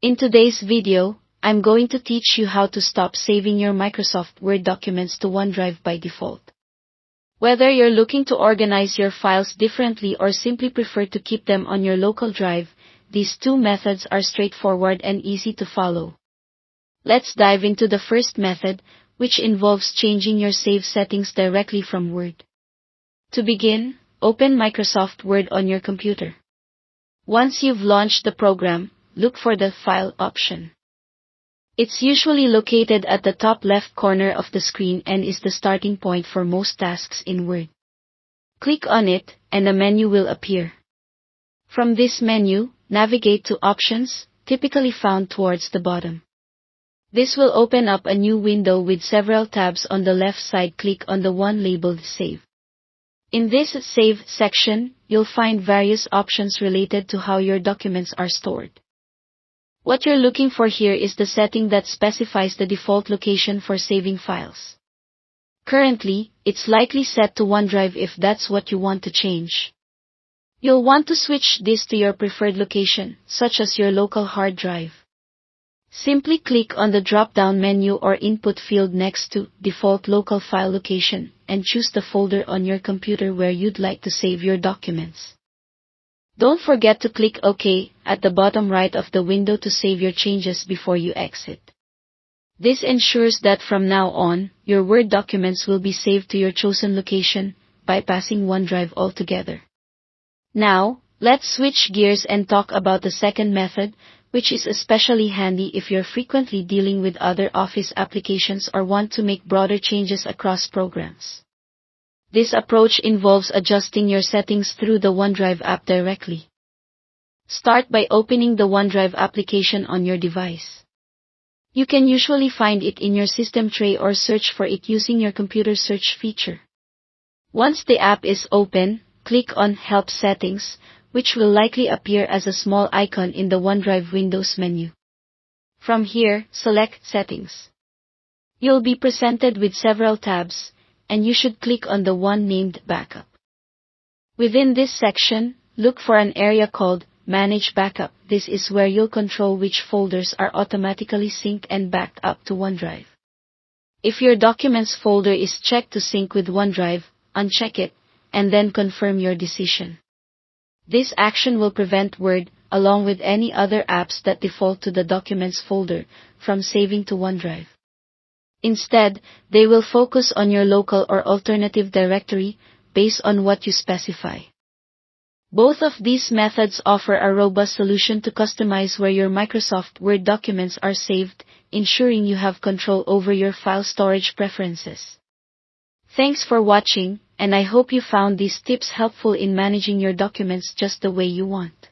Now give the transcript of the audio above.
In today's video, I'm going to teach you how to stop saving your Microsoft Word documents to OneDrive by default. Whether you're looking to organize your files differently or simply prefer to keep them on your local drive, these two methods are straightforward and easy to follow. Let's dive into the first method, which involves changing your save settings directly from Word. To begin, open Microsoft Word on your computer. Once you've launched the program, look for the File option. It's usually located at the top left corner of the screen and is the starting point for most tasks in Word. Click on it, and a menu will appear. From this menu, navigate to Options, typically found towards the bottom. This will open up a new window with several tabs on the left side. Click on the one labeled Save. In this Save section, you'll find various options related to how your documents are stored. What you're looking for here is the setting that specifies the default location for saving files. Currently, it's likely set to OneDrive. If that's what you want to change, you'll want to switch this to your preferred location, such as your local hard drive. Simply click on the drop-down menu or input field next to Default Local File Location and choose the folder on your computer where you'd like to save your documents. Don't forget to click OK at the bottom right of the window to save your changes before you exit. This ensures that from now on, your Word documents will be saved to your chosen location, bypassing OneDrive altogether. Now, let's switch gears and talk about the second method, which is especially handy if you're frequently dealing with other Office applications or want to make broader changes across programs. This approach involves adjusting your settings through the OneDrive app directly. Start by opening the OneDrive application on your device. You can usually find it in your system tray or search for it using your computer search feature. Once the app is open, click on Help Settings, which will likely appear as a small icon in the OneDrive Windows menu. From here, select Settings. You'll be presented with several tabs, and you should click on the one named Backup. Within this section, look for an area called Manage Backup. This is where you'll control which folders are automatically synced and backed up to OneDrive. If your Documents folder is checked to sync with OneDrive, uncheck it, and then confirm your decision. This action will prevent Word, along with any other apps that default to the Documents folder, from saving to OneDrive. Instead, they will focus on your local or alternative directory, based on what you specify. Both of these methods offer a robust solution to customize where your Microsoft Word documents are saved, ensuring you have control over your file storage preferences. Thanks for watching, and I hope you found these tips helpful in managing your documents just the way you want.